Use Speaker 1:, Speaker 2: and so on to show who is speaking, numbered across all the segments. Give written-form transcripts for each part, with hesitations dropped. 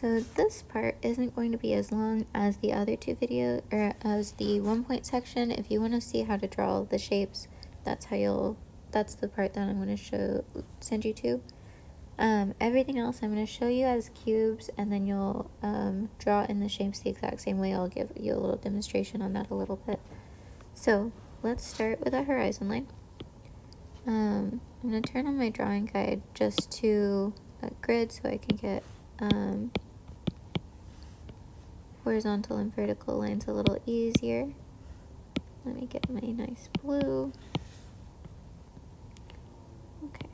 Speaker 1: So this part isn't going to be as long as the other two videos, or as the 1 point section. If you want to see how to draw the shapes, that's the part that I'm going to send you to. Everything else I'm going to show you as cubes, and then you'll draw in the shapes the exact same way. I'll give you a little demonstration on that a little bit. So let's start with a horizon line. I'm going to turn on my drawing guide just to a grid so I can get horizontal and vertical lines a little easier. Let me get my nice blue. Okay.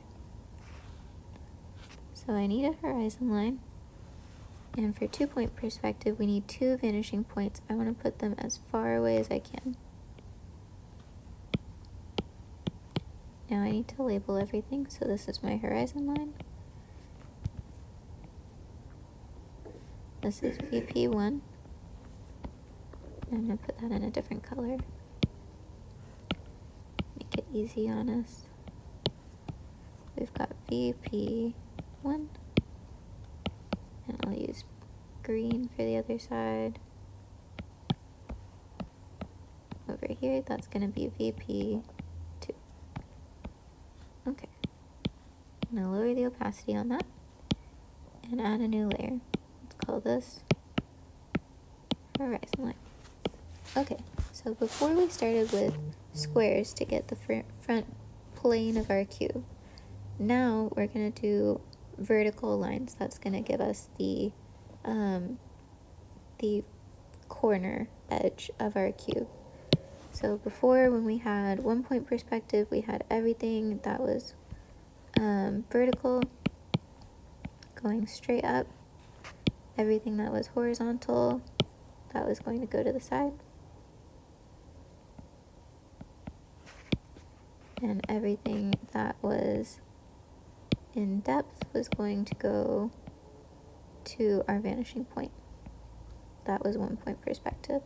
Speaker 1: So I need a horizon line. And for 2-point perspective, we need 2 vanishing points. I want to put them as far away as I can. Now I need to label everything. So this is my horizon line. This is VP1. I'm going to put that in a different color. Make it easy on us. We've got VP1. And I'll use green for the other side. Over here, that's going to be VP2. Okay. I'm going to lower the opacity on that and add a new layer. Let's call this horizon line. Okay, so before we started with squares to get the front plane of our cube, now we're going to do vertical lines. That's going to give us the corner edge of our cube. So before, when we had 1-point perspective, we had everything that was vertical going straight up. Everything that was horizontal, that was going to go to the side. And everything that was in depth was going to go to our vanishing point. That was 1-point perspective.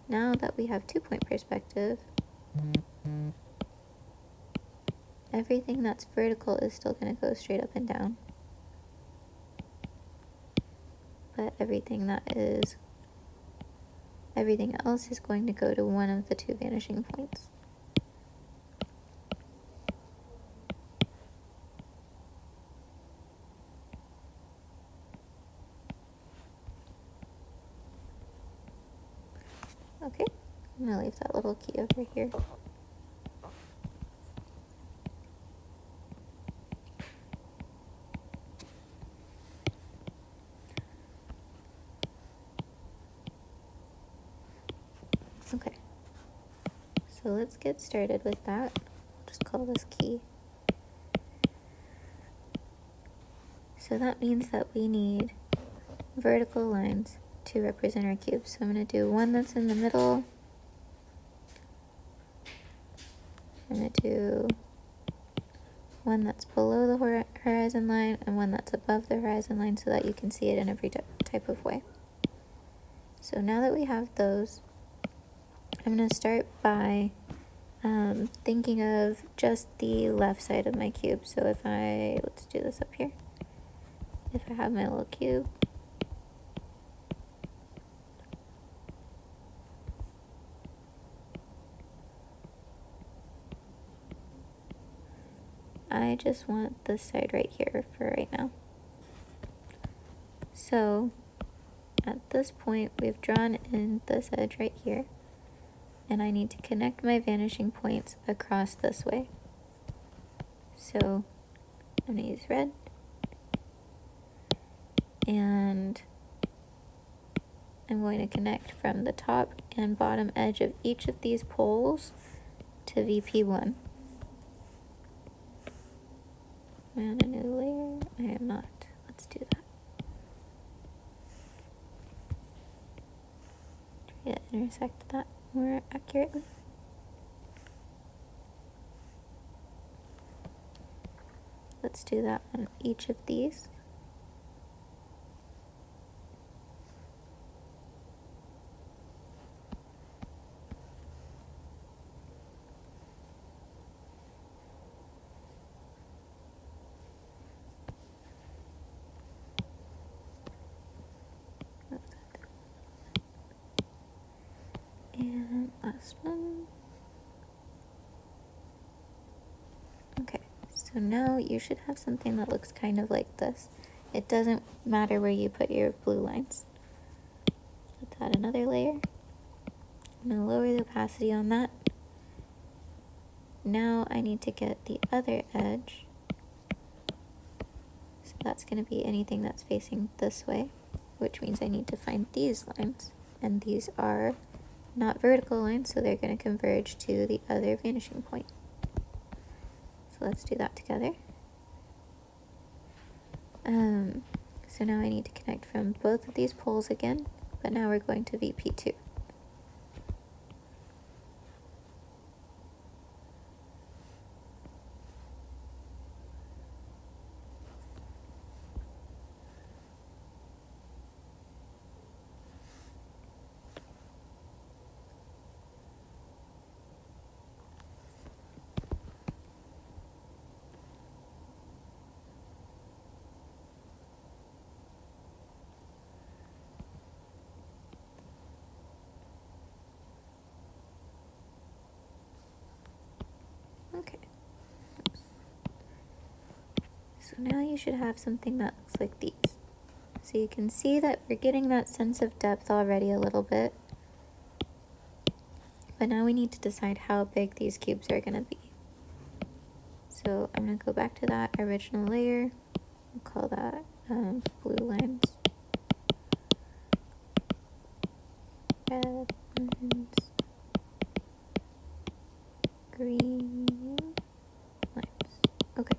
Speaker 1: Now that we have 2-point perspective, everything that's vertical is still going to go straight up and down. But everything else is going to go to one of the 2 vanishing points. Okay, I'm going to leave that little key over here. Okay, so let's get started with that. Just call this key. So that means that we need vertical lines to represent our cube. So I'm going to do one that's in the middle. I'm going to do one that's below the horizon line and one that's above the horizon line so that you can see it in every type of way. So now that we have those, I'm going to start by thinking of just the left side of my cube. So let's do this up here. If I have my little cube, I just want this side right here for right now. So at this point, we've drawn in this edge right here, and I need to connect my vanishing points across this way. So I'm going to use red, and I'm going to connect from the top and bottom edge of each of these poles to VP1. Am I on a new layer? I am not. Let's do that. Try to intersect that more accurately. Let's do that on each of these. next one. Okay, so now you should have something that looks kind of like this. It doesn't matter where you put your blue lines. Let's add another layer. I'm going to lower the opacity on that. Now I need to get the other edge. So that's going to be anything that's facing this way, which means I need to find these lines. And these are not vertical lines, so they're going to converge to the other vanishing point. So let's do that together. So now I need to connect from both of these poles again, but now we're going to VP2. Okay. So now you should have something that looks like these. So you can see that we're getting that sense of depth already a little bit. But now we need to decide how big these cubes are going to be. So I'm going to go back to that original layer. We'll call that blue lines. Red lines. Green lines. Okay.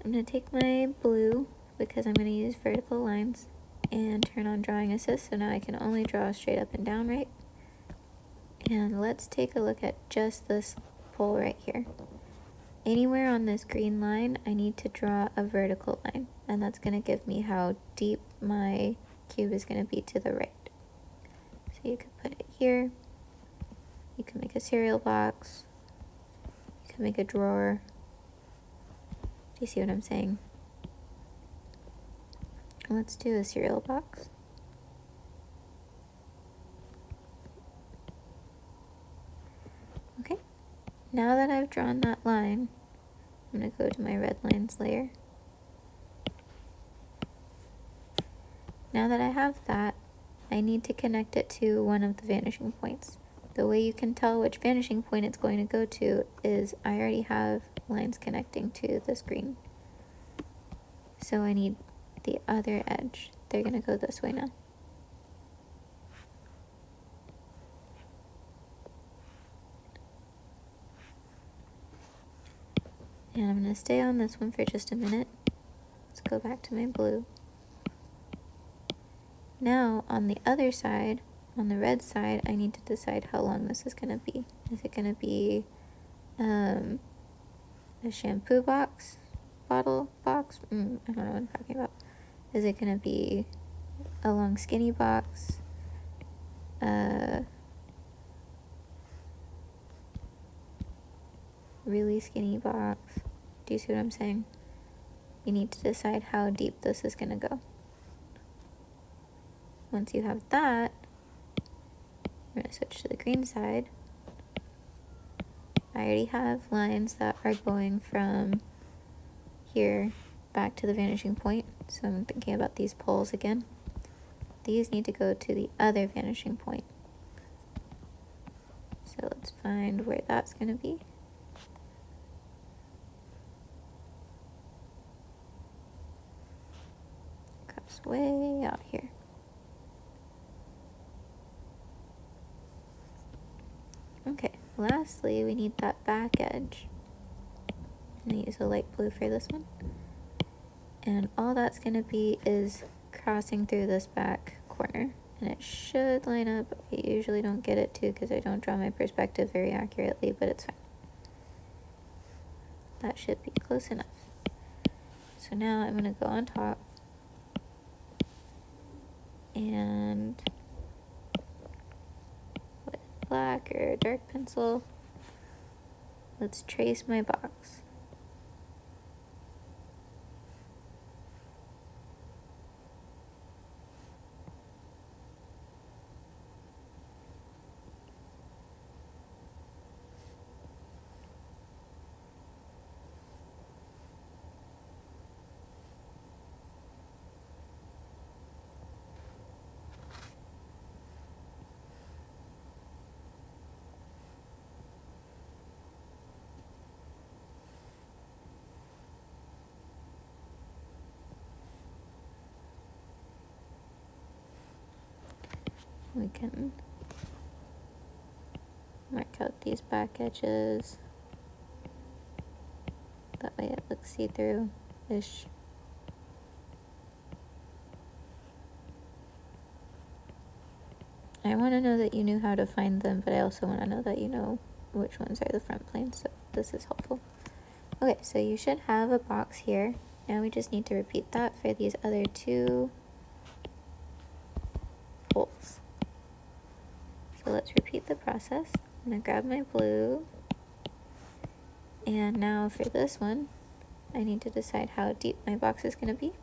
Speaker 1: I'm going to take my blue, because I'm going to use vertical lines, and turn on drawing assist, so now I can only draw straight up and down, right? And let's take a look at just this pole right here. Anywhere on this green line, I need to draw a vertical line, and that's going to give me how deep my cube is going to be to the right. So you could put it here, you can make a cereal box, you can make a drawer. Do you see what I'm saying? Let's do a cereal box. Okay, now that I've drawn that line, I'm going to go to my red lines layer. Now that I have that, I need to connect it to one of the vanishing points. The way you can tell which vanishing point it's going to go to is I already have lines connecting to this green. So I need the other edge. They're going to go this way now. And I'm going to stay on this one for just a minute. Let's go back to my blue. Now, on the other side, on the red side, I need to decide how long this is going to be. Is it going to be a shampoo box? Bottle box? I don't know what I'm talking about. Is it going to be a long skinny box? Really skinny box? Do you see what I'm saying? You need to decide how deep this is going to go. Once you have that, I'm going to switch to the green side. I already have lines that are going from here back to the vanishing point, so I'm thinking about these poles again. These need to go to the other vanishing point. So let's find where that's going to be. Comes way out here. Okay, lastly, we need that back edge. I'm going to use a light blue for this one. And all that's going to be is crossing through this back corner. And it should line up. I usually don't get it to because I don't draw my perspective very accurately, but it's fine. That should be close enough. So now I'm going to go on top and with black or dark pencil, let's trace my box. We can mark out these back edges. That way it looks see-through-ish. I want to know that you knew how to find them, but I also want to know that you know which ones are the front planes, so this is helpful. Okay, so you should have a box here. Now we just need to repeat that for these other two holes. So let's repeat the process. I'm going to grab my blue, and now for this one, I need to decide how deep my box is going to be.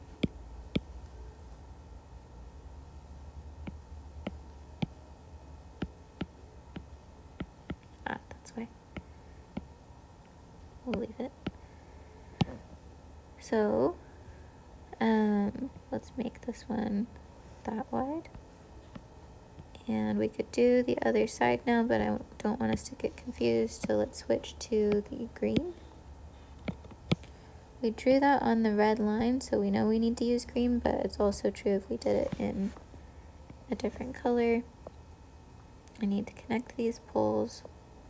Speaker 1: Ah, that's why. We'll leave it. So, let's make this one that wide. And we could do the other side now, but I don't want us to get confused, so let's switch to the green. We drew that on the red line, so we know we need to use green, but it's also true if we did it in a different color. I need to connect these poles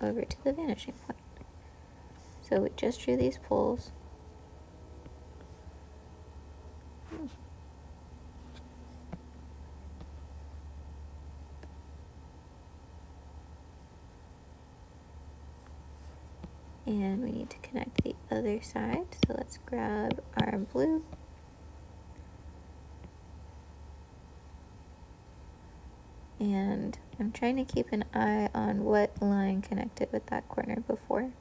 Speaker 1: over to the vanishing point. So we just drew these poles. And we need to connect the other side, so let's grab our blue. And I'm trying to keep an eye on what line connected with that corner before.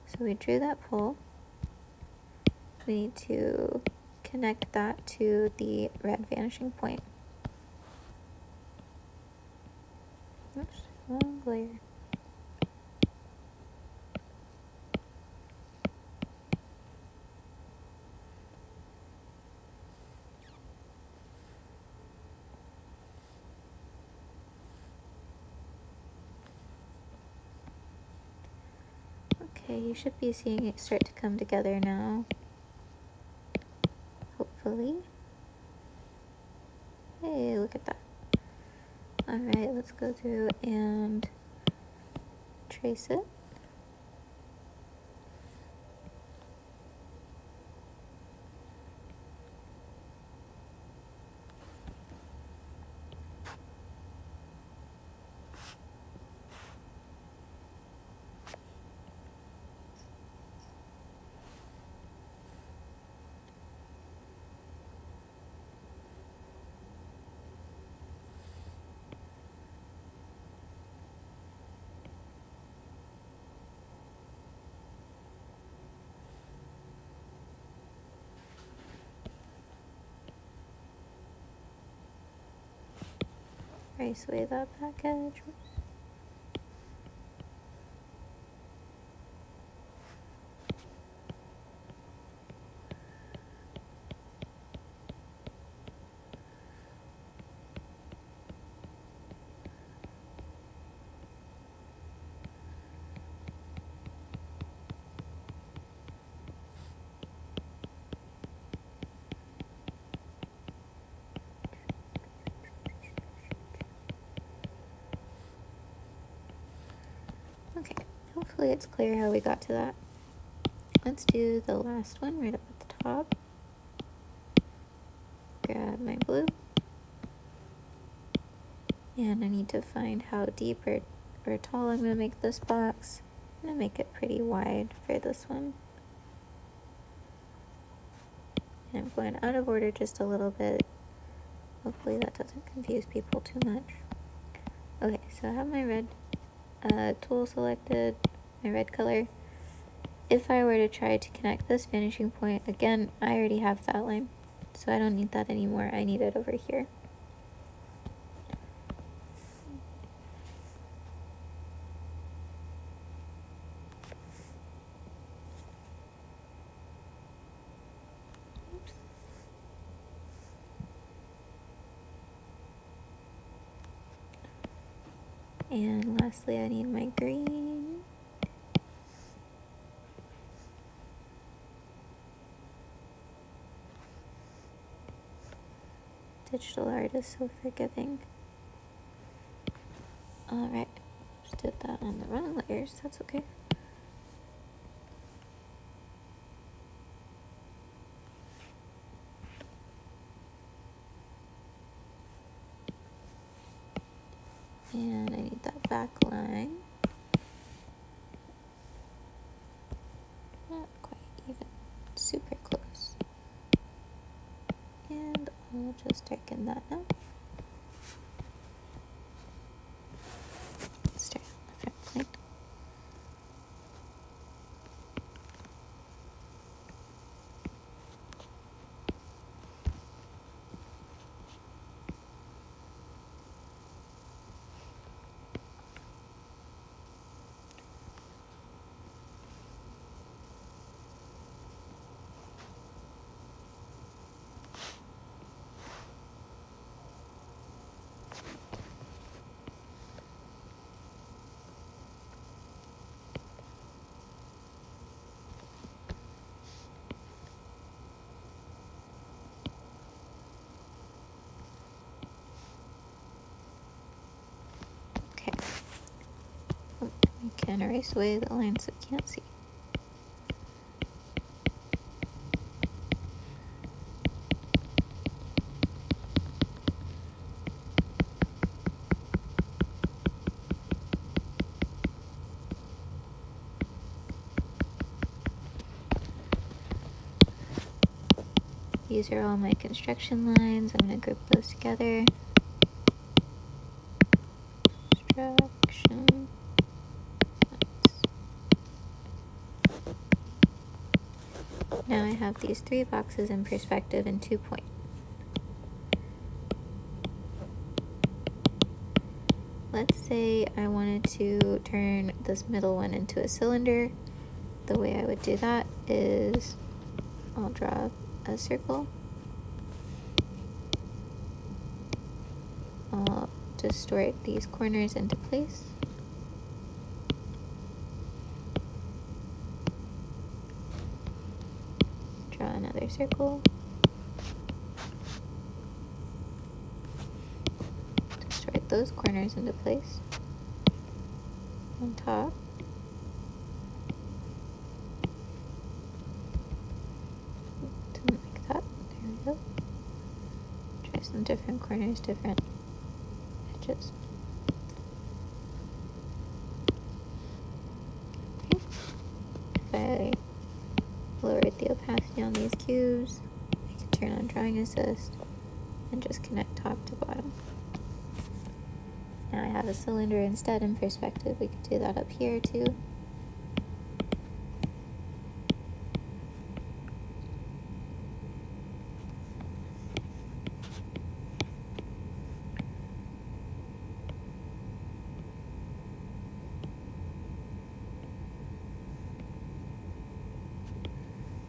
Speaker 1: So we drew that pole. We need to connect that to the red vanishing point. Oops, wrong layer. Okay, you should be seeing it start to come together now. Hopefully. Hey, look at that. Alright, let's go through and trace it. Trace away that back edge. Okay, hopefully it's clear how we got to that. Let's do the last one right up at the top. Grab my blue. And I need to find how deep or tall I'm going to make this box. I'm going to make it pretty wide for this one. And I'm going out of order just a little bit. Hopefully that doesn't confuse people too much. Okay, so I have my red tool selected, my red color. If I were to try to connect this finishing point, again, I already have that line, so I don't need that anymore. I need it over here. Oops. And lastly, I need my green. Digital art is so forgiving. Alright, just did that on the wrong layers, that's okay. And I need that back line. Not quite even, super close. And I'll just darken that now. Start on the front plane. Okay. Oh, we can erase away the lines that we can't see. These are all my construction lines. I'm going to group those together. Construction lines. Now I have these 3 boxes in perspective and 2 point. Let's say I wanted to turn this middle one into a cylinder. The way I would do that is I'll draw a circle. I'll distort these corners into place. Draw another circle. Distort those corners into place. On top. Didn't like that. There we go. Try some different corners, different edges. Okay. If I lowered the opacity on these cubes, I can turn on drawing assist and just connect top to bottom. Now I have a cylinder instead in perspective. We could do that up here too.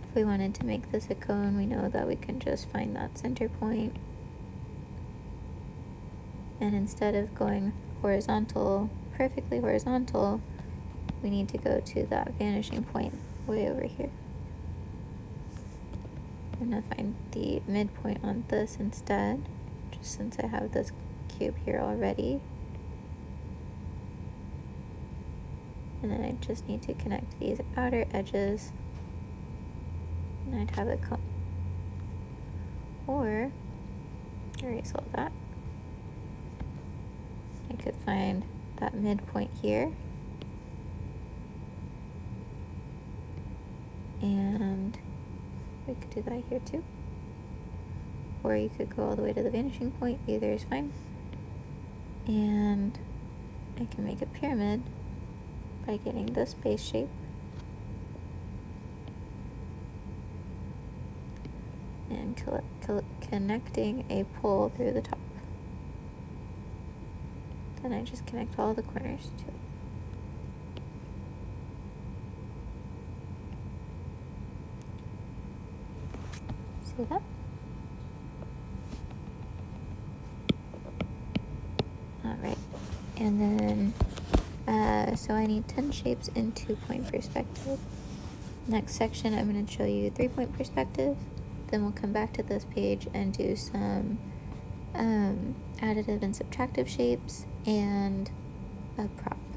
Speaker 1: If we wanted to make this a cone, we know that we can just find that center point. And instead of going horizontal, perfectly horizontal, we need to go to that vanishing point way over here. I'm going to find the midpoint on this instead, just since I have this cube here already. And then I just need to connect these outer edges, and I'd have a cone. Or, erase all that. I could find that midpoint here, and we could do that here too. Or you could go all the way to the vanishing point, either is fine. And I can make a pyramid by getting this base shape. And connecting a pole through the top. Then I just connect all the corners to it. See that? Alright, and then, so I need 10 shapes in 2-point perspective. Next section, I'm going to show you 3-point perspective. Then we'll come back to this page and do some additive and subtractive shapes and a prop.